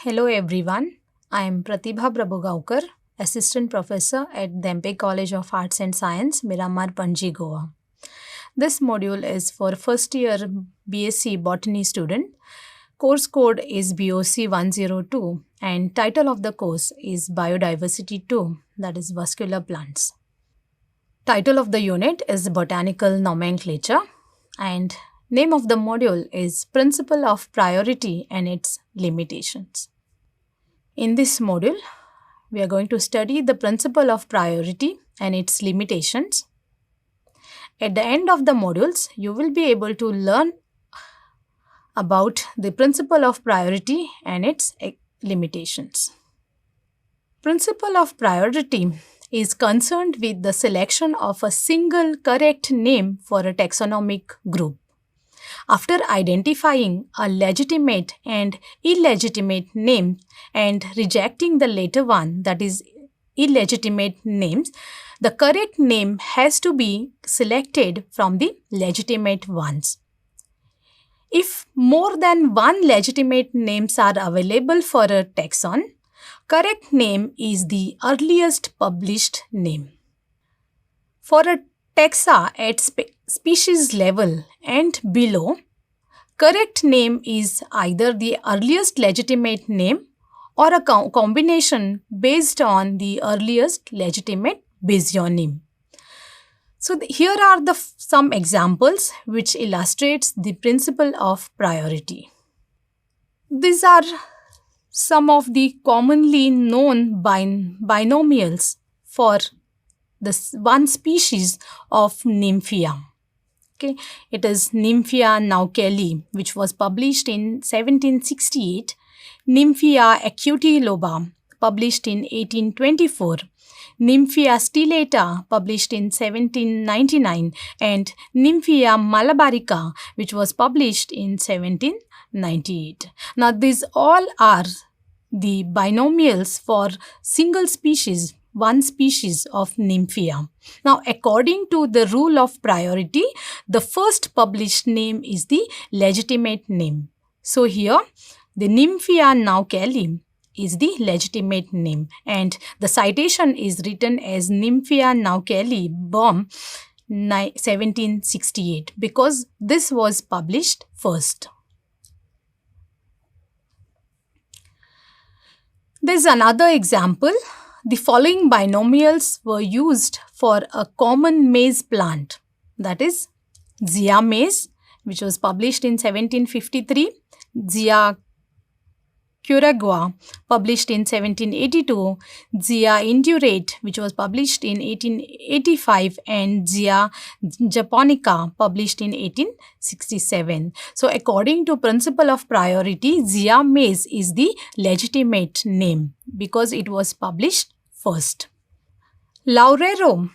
Hello everyone, I am Pratibha Prabhugaonkar, Assistant Professor at Dempe College of Arts and Science, Miramar, Panji, Goa. This module is for first year BSc Botany student. Course code is BOC 102 and title of the course is Biodiversity 2, that is Vascular Plants. Title of the unit is Botanical Nomenclature and name of the module is Principle of Priority and its Limitations. In this module, we are going to study the principle of priority and its limitations. At the end of the modules, you will be able to learn about the principle of priority and its limitations. Principle of priority is concerned with the selection of a single correct name for a taxonomic group. After identifying a legitimate and illegitimate name and rejecting the later one, that is illegitimate names, the correct name has to be selected from the legitimate ones. If more than one legitimate names are available for a taxon, correct name is the earliest published name. For a taxa at species level and below, correct name is either the earliest legitimate name or a combination based on the earliest legitimate basionym. So here are some examples which illustrates the principle of priority. These are some of the commonly known binomials for this one species of Nymphia. Okay, it is Nymphia naukelli, which was published in 1768, Nymphia acutiloba, published in 1824, Nymphia stellata, published in 1799, and Nymphia malabarica, which was published in 1798. Now, these all are the binomials for single species, one species of Nymphia. Now, according to the rule of priority, the first published name is the legitimate name. So, here the Nymphia naukelli is the legitimate name and the citation is written as Nymphia naukelli Bohm 1768 because this was published first. There is another example. The following binomials were used for a common maize plant, that is Zea maize, which was published in 1753, Zea curagua, published in 1782, Zea indurate, which was published in 1885, and Zea japonica, published in 1867. So, according to principle of priority, Zea maize is the legitimate name because it was published first. Laurero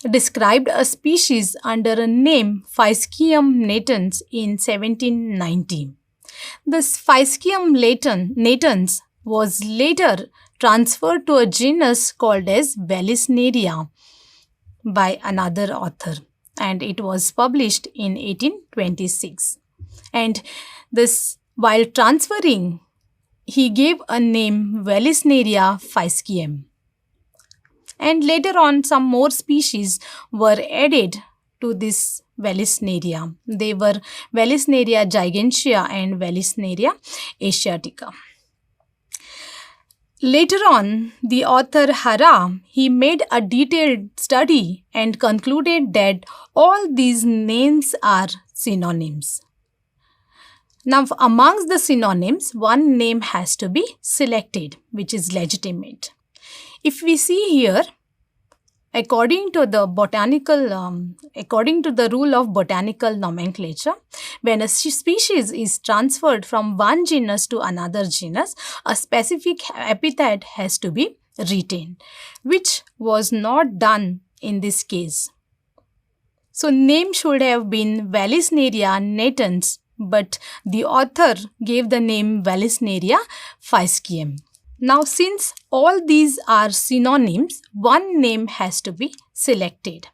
described a species under a name Phaiscium natans in 1790. This Phaiscium natans was later transferred to a genus called as Vallisneria by another author and it was published in 1826. And this, while transferring, he gave a name Vallisneria phaiscium. And later on, some more species were added to this Vallisneria. They were Vallisneria gigantea and Vallisneria asiatica. Later on, the author Hara, he made a detailed study and concluded that all these names are synonyms. Now, amongst the synonyms, one name has to be selected, which is legitimate. If we see here, according to the rule of botanical nomenclature, when a species is transferred from one genus to another genus, a specific epithet has to be retained, which was not done in this case. So, name should have been Vallisneria natans, but the author gave the name Vallisneria phaiscium. Now, since all these are synonyms, one name has to be selected.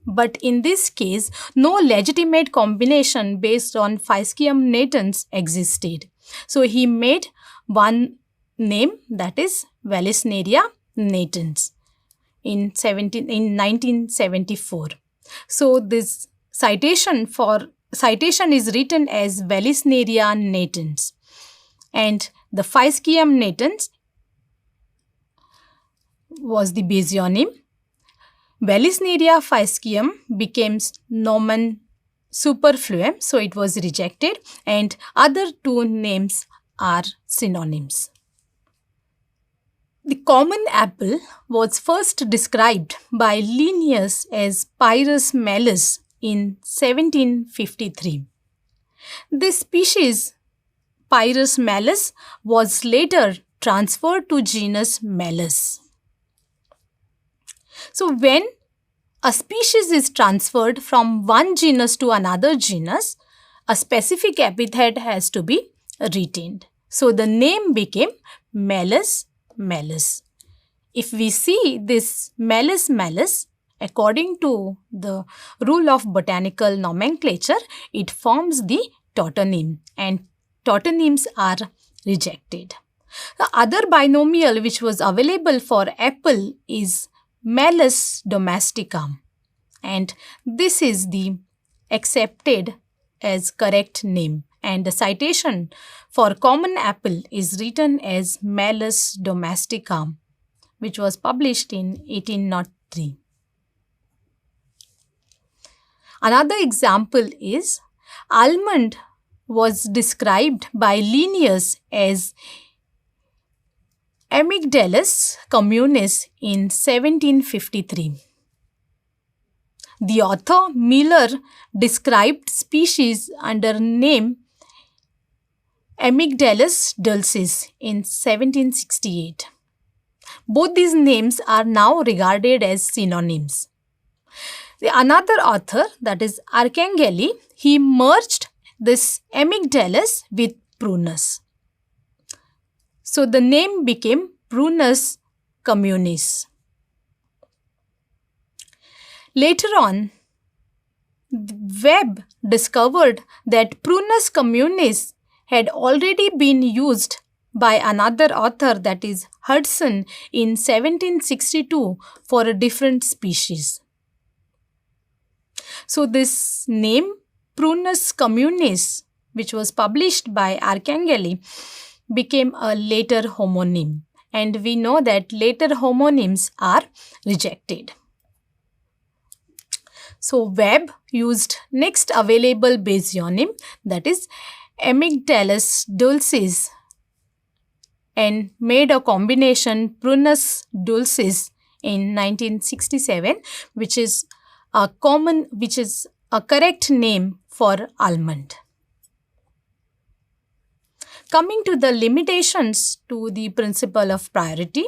But in this case, no legitimate combination based on Phaiscium natans existed. So, he made one name, that is Vallisneria natans in 1974. So this citation is written as Vallisneria natans, and the Phaiscium natans was the basionym. Vallisneria Phaiscium became nomen superfluum, so it was rejected, and other two names are synonyms. The common apple was first described by Linnaeus as Pyrus mellus in 1753. This species, Pyrus mellus, was later transferred to genus Mellus. So when a species is transferred from one genus to another genus, a specific epithet has to be retained. So the name became Mellus mellus. If we see this Mellus mellus, according to the rule of botanical nomenclature, it forms the tautonym, and tautonyms are rejected. The other binomial which was available for apple is Mellus domesticum, and this is the accepted as correct name, and the citation for common apple is written as Mellus domesticum, which was published in 1803. Another example is almond was described by Linnaeus as Amygdalus communis in 1753. The author Miller described species under name Amygdalus dulcis in 1768. Both these names are now regarded as synonyms. Another author, that is Arcangeli, he merged this Amygdalus with Prunus. So the name became Prunus communis. Later on, Webb discovered that Prunus communis had already been used by another author, that is Hudson, in 1762 for a different species. So this name Prunus communis, which was published by Arcangeli, became a later homonym, and we know that later homonyms are rejected. So Webb used next available basionym, that is Amygdalus dulcis, and made a combination Prunus dulcis in 1967, which is a correct name for almond. Coming to the limitations to the principle of priority,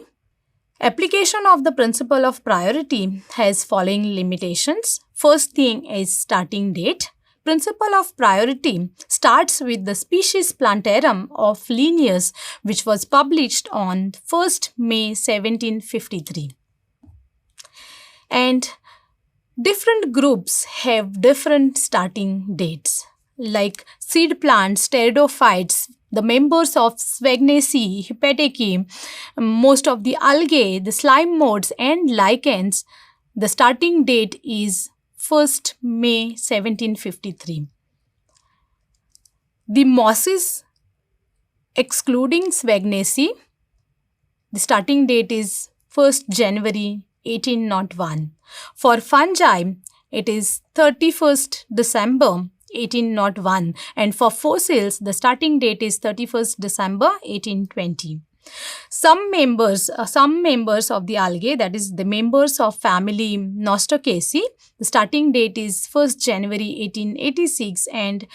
application of the principle of priority has following limitations. First thing is starting date. Principle of priority starts with the Species Plantarum of Linnaeus, which was published on 1st May 1753. And different groups have different starting dates, like seed plants, pteridophytes, the members of Sphagnaceae, Hepaticae, most of the algae, the slime modes and lichens. The starting date is 1st May 1753. The mosses, excluding Sphagnaceae, the starting date is 1st January 1801. For fungi, it is 31st December 1801, and for fossils, the starting date is 31st December 1820. Some members of the algae, that is the members of family Nostocaceae, the starting date is 1st January 1886, and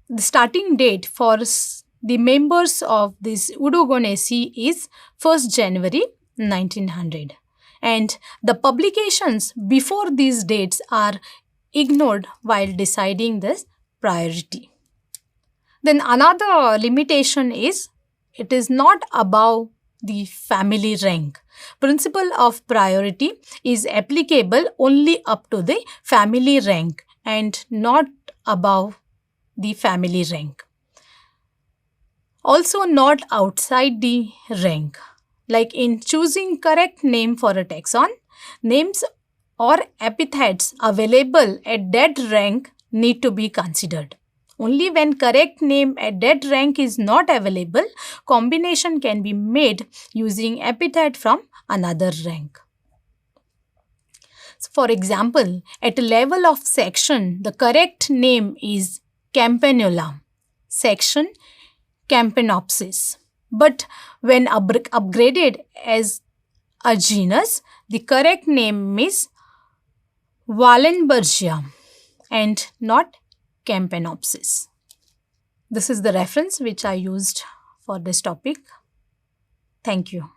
the starting date for the members of this Eudogonaceae is 1st January 1900. And the publications before these dates are ignored while deciding this priority. Then another limitation is it is not above the family rank. Principle of priority is applicable only up to the family rank and not above the family rank. Also not outside the rank. Like in choosing correct name for a taxon, names or epithets available at that rank need to be considered. Only when correct name at that rank is not available, combination can be made using epithet from another rank. So for example, at a level of section, the correct name is Campanula, section Campanopsis. But when upgraded as a genus, the correct name is Wallenbergia and not Campanopsis. This is the reference which I used for this topic. Thank you.